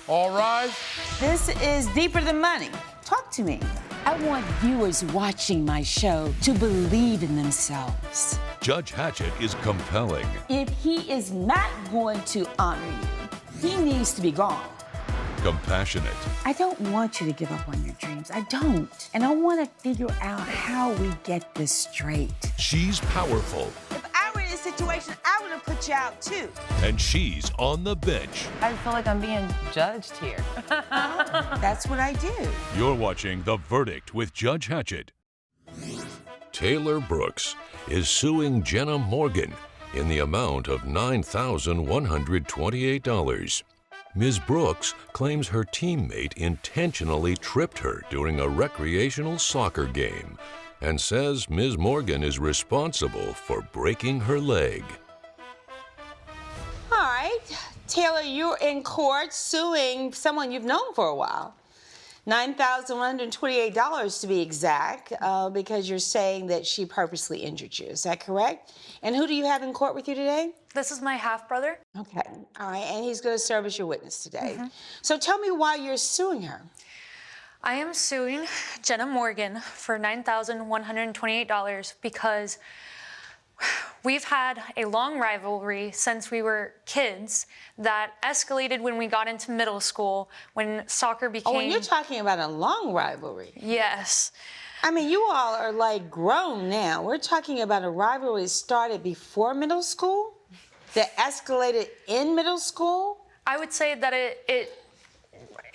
All rise. This is Deeper Than Money. Talk to me. I want viewers watching my show to believe in themselves. Judge Hatchett is compelling. If he is not going to honor you, he needs to be gone. Compassionate. I don't want you to give up on your dreams. I don't. And I want to figure out how we get this straight. She's powerful. If I were in this situation, I would have put you out too. And she's on the bench. I feel like I'm being judged here. That's what I do. You're watching The Verdict with Judge Hatchett. Taylor Brooks is suing Jenna Morgan in the amount of $9,128. Ms. Brooks claims her teammate intentionally tripped her during a recreational soccer game and says Ms. Morgan is responsible for breaking her leg. All right. Taylor, you're in court suing someone you've known for a while. $9,128 to be exact, because you're saying that she purposely injured you. Is that correct? And who do you have in court with you today? This is my half-brother. Okay. All right. And he's going to serve as your witness today. So tell me why you're suing her. I am suing Jenna Morgan for $9,128 because we've had a long rivalry since we were kids that escalated when we got into middle school, when soccer became... Oh, and you're talking about a long rivalry. Yes. I mean, you all are like grown now. We're talking about a rivalry that started before middle school, that escalated in middle school. I would say that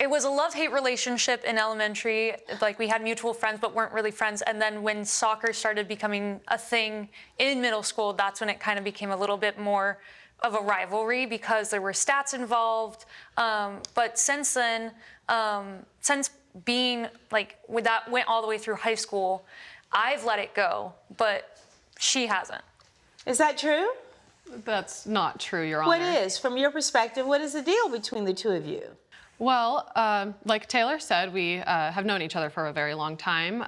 it was a love-hate relationship in elementary. Like, we had mutual friends but weren't really friends. And then when soccer started becoming a thing in middle school, that's when it kind of became a little bit more of a rivalry because there were stats involved. But since then, since being like, that went all the way through high school, I've let it go, but she hasn't. Is that true? That's not true, Your Honor. What is? From your perspective, what is the deal between the two of you? Well, like Taylor said, we have known each other for a very long time.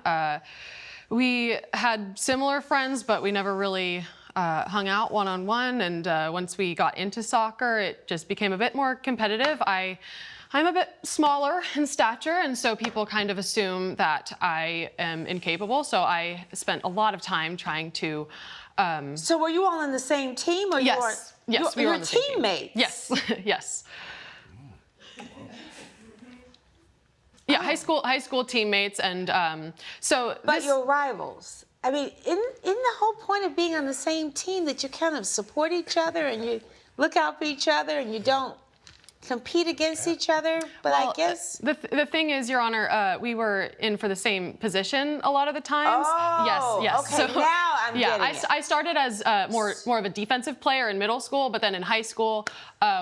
We had similar friends, but we never really hung out one-on-one. And once we got into soccer, it just became a bit more competitive. I'm a bit smaller in stature, and so people kind of assume that I am incapable. So I spent a lot of time trying to... So were you all on the same team, or yes, you were, we were on the same team. teammates? Yes, yes. Yeah, high school teammates, and But you're rivals. I mean, isn't the whole point of being on the same team that you kind of support each other and you look out for each other and you don't compete against each other? But well, I guess the thing is, Your Honor, we were in for the same position a lot of the times. Oh, yes. Okay, so, now I'm yeah, getting it. I started as more of a defensive player in middle school, but then in high school,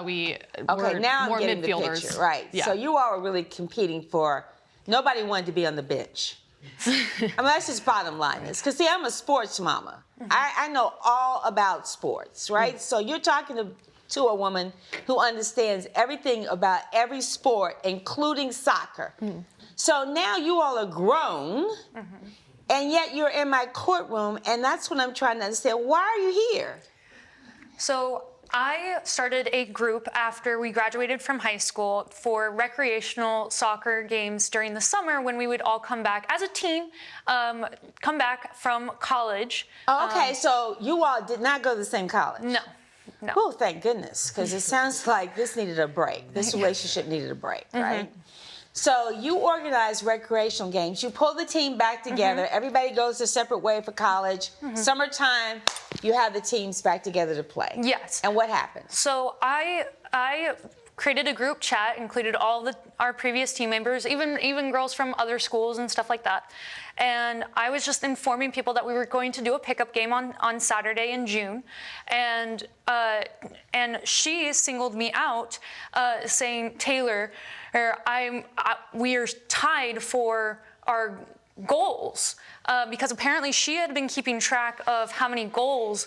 we were now more I'm getting midfielders. The picture, right? Yeah. So you all were really competing for. Nobody wanted to be on the bench. I mean, that's just bottom line is. Because, see, I'm a sports mama. I know all about sports, right? So you're talking to a woman who understands everything about every sport, including soccer. So now you all are grown, and yet you're in my courtroom, and that's what I'm trying to understand. Why are you here? So I started a group after we graduated from high school for recreational soccer games during the summer when we would all come back as a team, come back from college. Oh, okay, so you all did not go to the same college? No. No. Oh, thank goodness, because it sounds like this needed a break. This relationship needed a break, right? So you organize recreational games. You pull the team back together. Everybody goes a separate way for college. Summertime, you have the teams back together to play. Yes. And what happened? So I created a group chat, included all our previous team members, even girls from other schools and stuff like that. And I was just informing people that we were going to do a pickup game on Saturday in June. And she singled me out, saying, Taylor, we are tied for our goals, because apparently she had been keeping track of how many goals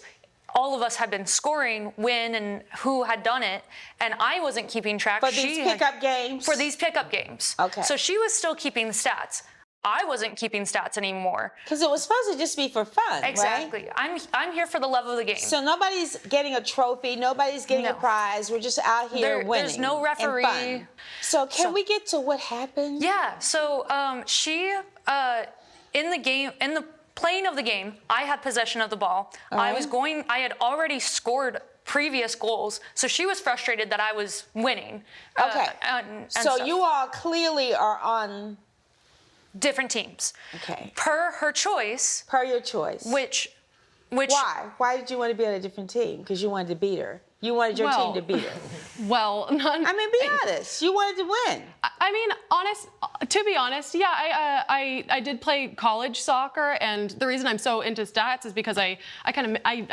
all of us had been scoring, when and who had done it, and I wasn't keeping track. For these pickup games? For these pickup games. Okay. So she was still keeping the stats. I wasn't keeping stats anymore. Because it was supposed to just be for fun, Exactly. right? I'm here for the love of the game. So nobody's getting a trophy, nobody's getting a No. prize. We're just out here winning. There's no referee. And fun. So can we get to what happened? Yeah. So she in the game, in the playing of the game, I had possession of the ball. I had already scored previous goals, so she was frustrated that I was winning. Okay. And so stuff. you all clearly are on different teams. Okay. Per her choice. Per your choice. Which. Why? Why did you want to be on a different team? Because you wanted to beat her. You wanted your team to beat her. Well, I mean, be honest. You wanted to win. I mean, to be honest, yeah, I did play college soccer, and the reason I'm so into stats is because I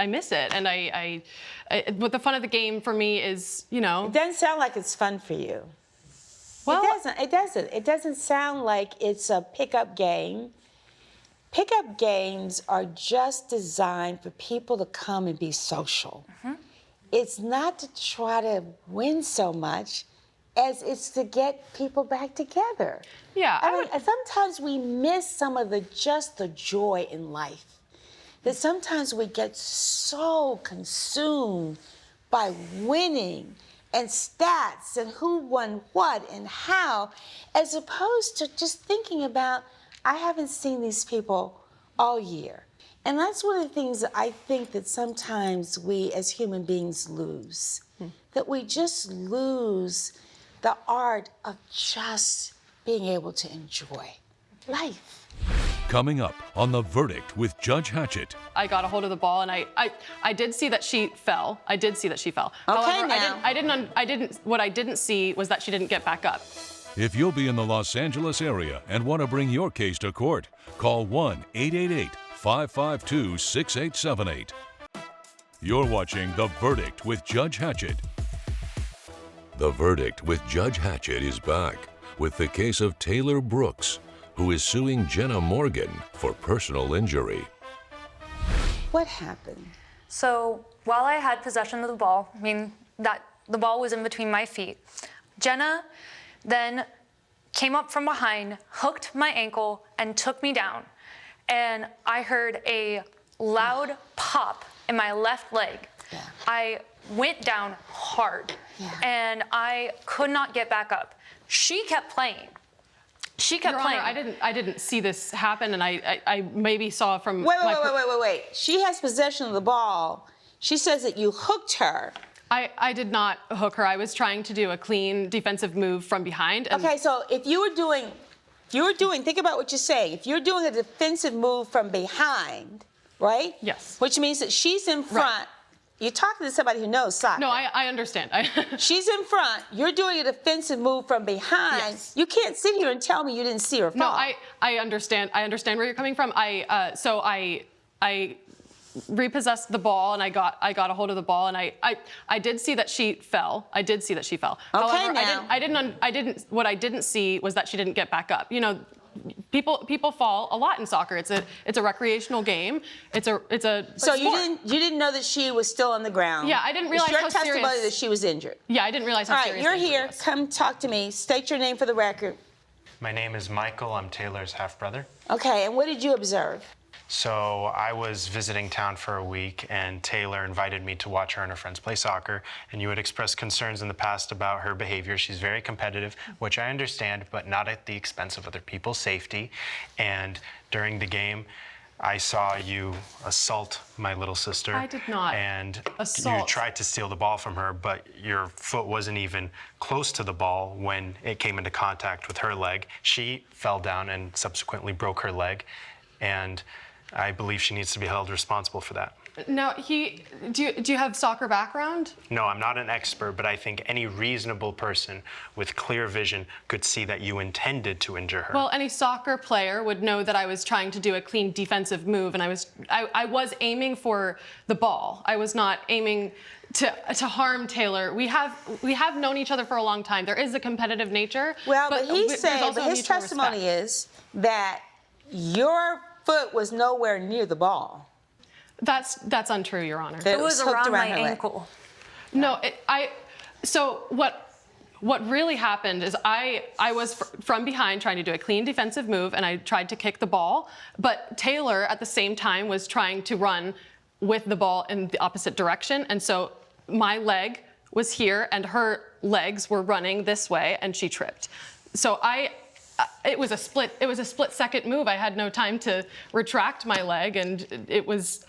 miss it, and what the fun of the game for me is, you know. It doesn't sound like it's fun for you. Well, It doesn't. It doesn't sound like it's a pickup game. Pickup games are just designed for people to come and be social. Mm-hmm. It's not to try to win so much as it's to get people back together. Yeah. I mean, sometimes we miss some of the joy in life. That sometimes we get so consumed by winning and stats and who won what and how, as opposed to just thinking about, I haven't seen these people all year. And that's one of the things that I think that sometimes we as human beings lose. That we just lose the art of just being able to enjoy life. Coming up on The Verdict with Judge Hatchett. I got a hold of the ball, and I did see that she fell. I did see that she fell. Okay, However, now. what I didn't see was that she didn't get back up. If you'll be in the Los Angeles area and want to bring your case to court, call 1-888-552-6878. You're watching The Verdict with Judge Hatchett. The Verdict with Judge Hatchett is back with the case of Taylor Brooks, who is suing Jenna Morgan for personal injury. What happened? So while I had possession of the ball, I mean, that the ball was in between my feet, Jenna then came up from behind, hooked my ankle, and took me down. And I heard a loud pop in my left leg. Yeah. I went down hard, and I could not get back up. She kept playing. She kept Your playing. Honor, I didn't see this happen, and I maybe saw from Wait. She has possession of the ball. She says that you hooked her. I did not hook her. I was trying to do a clean defensive move from behind. And Okay, so if you were doing, think about what you're saying. If you're doing a defensive move from behind, right? Yes. Which means that she's in front. Right. You're talking to somebody who knows soccer. No, I understand. She's in front. You're doing a defensive move from behind. Yes. You can't sit here and tell me you didn't see her fall. No, I understand. I understand where you're coming from. So I repossessed the ball, and I got a hold of the ball, and I did see that she fell. I did see that she fell. Okay, However, now. what I didn't see was that she didn't get back up. You know, people fall a lot in soccer. It's a recreational game. It's a So sport. you didn't know that she was still on the ground. Yeah, I didn't realize it's your how serious. testimony that she was injured. Yeah, I didn't realize how All right, serious. you're the injury here. was. Come talk to me. State your name for the record. My name is Michael. I'm Taylor's half-brother. Okay, and what did you observe? So I was visiting town for a week, and Taylor invited me to watch her and her friends play soccer, and you had expressed concerns in the past about her behavior. She's very competitive, which I understand, but not at the expense of other people's safety. And during the game, I saw you assault my little sister. I did not And assault. you tried to steal the ball from her, but your foot wasn't even close to the ball when it came into contact with her leg. She fell down and subsequently broke her leg, and I believe she needs to be held responsible for that. Now, do you have soccer background? No, I'm not an expert, but I think any reasonable person with clear vision could see that you intended to injure her. Well, any soccer player would know that I was trying to do a clean defensive move, and I was aiming for the ball. I was not aiming to harm Taylor. We have known each other for a long time. There is a competitive nature. Well, but he's there's saying, also but his mutual testimony respect. is that your foot was nowhere near the ball. That's untrue, Your Honor. That It was hooked around my her leg. ankle. No, so what what really happened is I was from behind trying to do a clean defensive move, and I tried to kick the ball, but Taylor at the same time was trying to run with the ball in the opposite direction, and so my leg was here and her legs were running this way, and she tripped. So it was a split second move. I had no time to retract my leg, and it was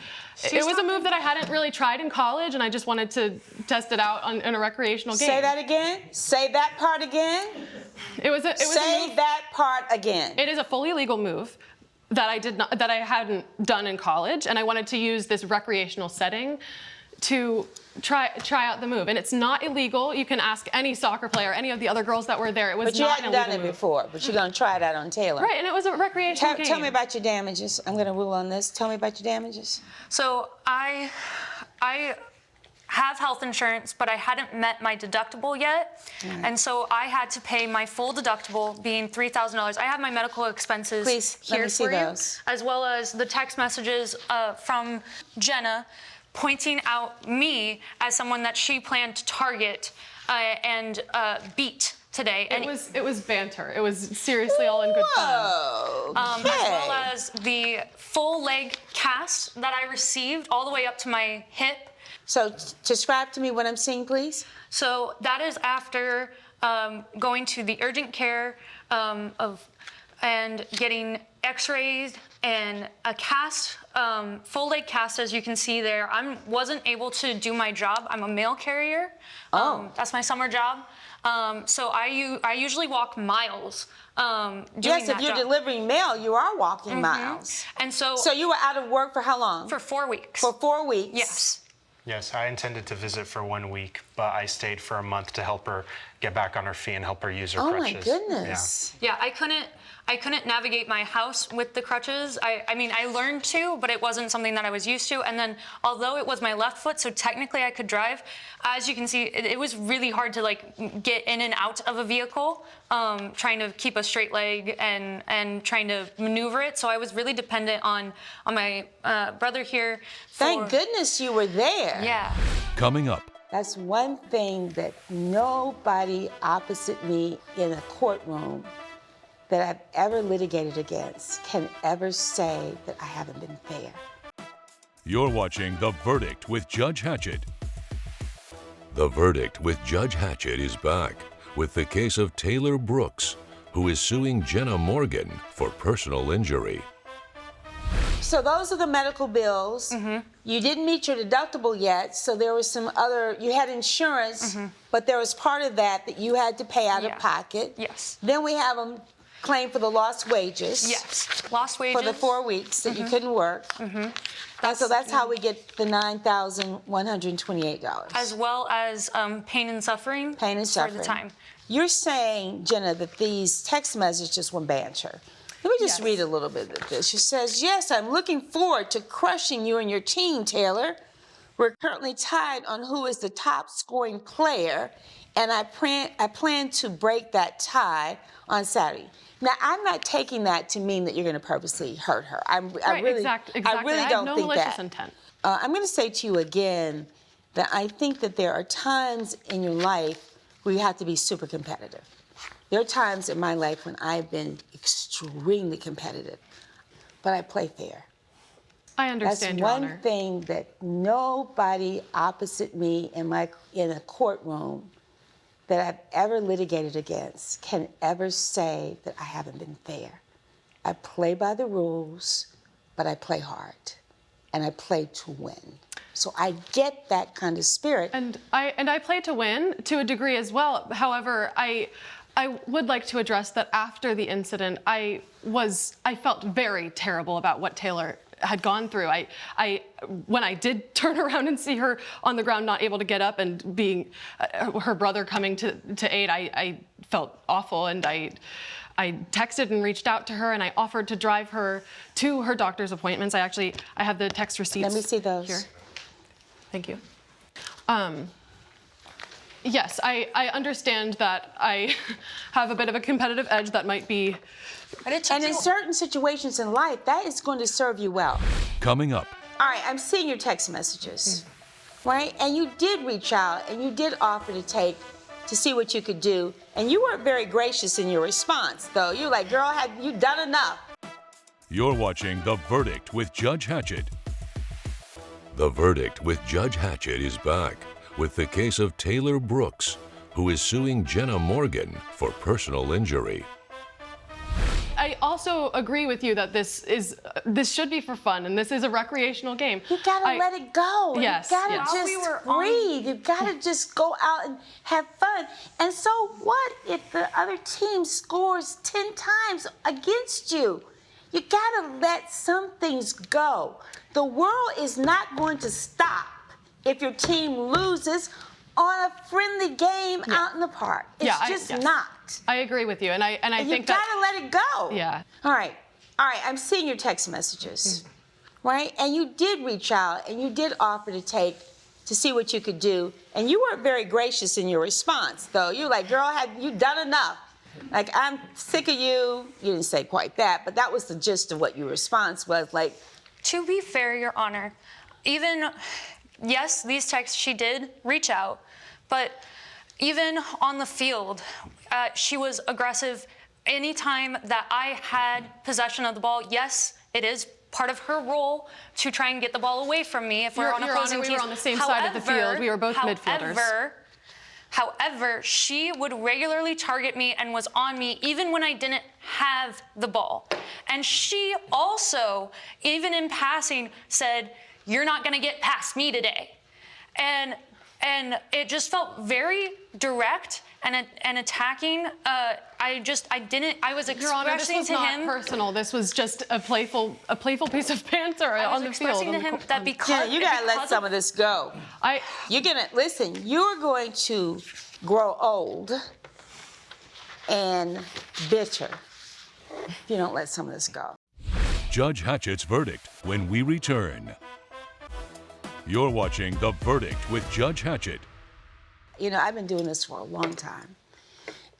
a move that I hadn't really tried in college, and I just wanted to test it out in a recreational game. Say that again. Say that part again. Say that part again. It is a fully legal move that I hadn't done in college, and I wanted to use this recreational setting to try out the move. And it's not illegal. You can ask any soccer player, any of the other girls that were there. It was But you not hadn't an illegal done it move. before, but you're going to try it out on Taylor. Right, and it was a recreational game. Tell me about your damages. I'm going to rule on this. Tell me about your damages. So I have health insurance, but I hadn't met my deductible yet. And so I had to pay my full deductible, being $3,000. I have my medical expenses Please, let here me see for those. you, as well as the text messages from Jenna pointing out me as someone that she planned to target and beat today. And It was banter. It was seriously all in good fun. Whoa. as well as the full leg cast that I received all the way up to my hip. So describe to me what I'm seeing, please. So that is after going to the urgent care and getting x-rays and a cast, full leg cast, as you can see there. I wasn't able to do my job. I'm a mail carrier. That's my summer job. So I usually walk miles doing Yes, that if you're job. delivering mail, you are walking miles. And so you were out of work for how long? for 4 weeks. For 4 weeks. Yes. Yes, I intended to visit for 1 week, but I stayed for a month to help her get back on her feet and help her use her Oh crutches. my goodness. Yeah, I couldn't navigate my house with the crutches. I mean, I learned to, but it wasn't something that I was used to. And then, although it was my left foot, so technically I could drive, as you can see, it was really hard to like get in and out of a vehicle, trying to keep a straight leg and trying to maneuver it. So I was really dependent on my brother here. Thank goodness you were there. Yeah. Coming up, That's one thing that nobody opposite me in a courtroom that I've ever litigated against can ever say that I haven't been fair. you're watching The Verdict with Judge Hatchett. The Verdict with Judge Hatchett is back with the case of Taylor Brooks, who is suing Jenna Morgan for personal injury. So those are the medical bills. You didn't meet your deductible yet, so there was some other, you had insurance, but there was part of that you had to pay out Yeah. of pocket. Yes. Then we have them claim for the lost wages. Yes. Lost wages. For the 4 weeks that you couldn't work. And so that's how we get the $9,128. As well as pain and suffering. Pain and for suffering. the time. You're saying, Jenna, that these text messages were banter. Let me just Yes. read a little bit of this. She says, yes, I'm looking forward to crushing you and your team, Taylor. We're currently tied on who is the top scoring player, and I plan to break that tie on Saturday. Now, I'm not taking that to mean that you're going to purposely hurt her. I really exactly. I really I don't have no think malicious that. intent. I'm going to say to you again that I think that there are times in your life where you have to be super competitive. There are times in my life when I've been extremely competitive, but I play fair. I That's understand, Your one Honor. thing that nobody opposite me in a courtroom that I've ever litigated against can ever say that I haven't been fair. I play by the rules, but I play hard, and I play to win. So I get that kind of spirit. And I play to win to a degree as well. However, I would like to address that after the incident, I felt very terrible about what Taylor had gone through. When I did turn around and see her on the ground, not able to get up, and being her brother coming to aid, I felt awful, and I texted and reached out to her, and I offered to drive her to her doctor's appointments. I have the text receipts. Let me see those. Here. Thank you. Yes, I understand that I have a bit of a competitive edge that might be. And in certain situations in life, that is going to serve you well. Coming up, All right, I'm seeing your text messages, right? And you did reach out and you did offer to take to see what you could do. And you weren't very gracious in your response, though. You were like, girl, have you done enough? You're watching The Verdict with Judge Hatchett. The Verdict with Judge Hatchett is back with the case of Taylor Brooks, who is suing Jenna Morgan for personal injury. I also agree with you that this should be for fun, and this is a recreational game. You gotta let it go. Yes, You gotta yes. just breathe. You gotta just go out and have fun. And so what if the other team scores 10 times against you? You gotta let some things go. The world is not going to stop if your team loses on a friendly game out in the park. It's just not. I agree with you, and I think you gotta let it go. Yeah. All right. I'm seeing your text messages, right? And you did reach out and you did offer to take to see what you could do, and you weren't very gracious in your response, though. You were like, girl, have you done enough? Like, I'm sick of you. You didn't say quite that, but that was the gist of what your response was. Like, To be fair, Your Honor, yes, these texts, she did reach out, but even on the field, she was aggressive anytime that I had possession of the ball. Yes, it is part of her role to try and get the ball away from me if we're on opposing teams. We were on the same side of the field. We were both midfielders. However, she would regularly target me and was on me even when I didn't have the ball. And she also, even in passing, said, "You're not gonna get past me today." And it just felt very direct and attacking. I was Your Honor, this expressing was to not him personal. This was just a playful piece of banter on the field. expressing to him that Jenna, you gotta let some of this go. You're going to grow old and bitter if you don't let some of this go. Judge Hatchett's verdict when we return. You're watching The Verdict with Judge Hatchett. You know, I've been doing this for a long time,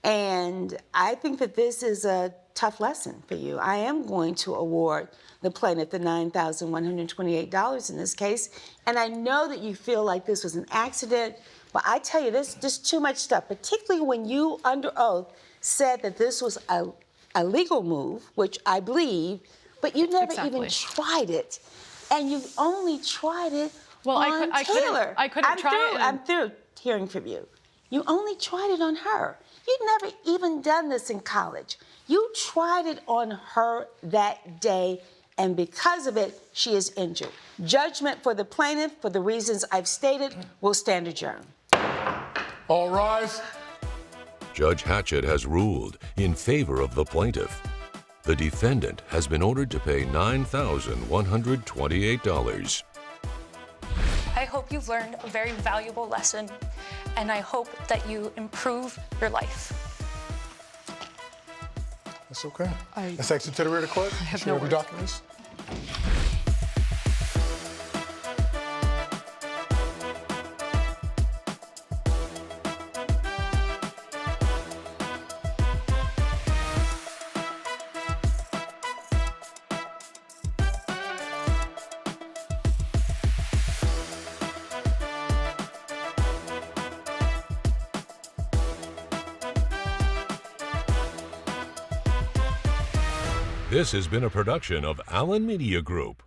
and I think that this is a tough lesson for you. I am going to award the plaintiff the $9,128 in this case, and I know that you feel like this was an accident, but I tell you, there's just too much stuff, particularly when you, under oath, said that this was a legal move, which I believe, but you never even tried it, and you only tried it on Taylor. I couldn't try it. I'm through hearing from you. You only tried it on her. You'd never even done this in college. You tried it on her that day, and because of it, she is injured. Judgment for the plaintiff, for the reasons I've stated, will stand adjourned. All rise. Judge Hatchett has ruled in favor of the plaintiff. The defendant has been ordered to pay $9,128. I hope you've learned a very valuable lesson, and I hope that you improve your life. That's okay. Let's exit to the rear of the court. I have no words. Documents. This has been a production of Allen Media Group.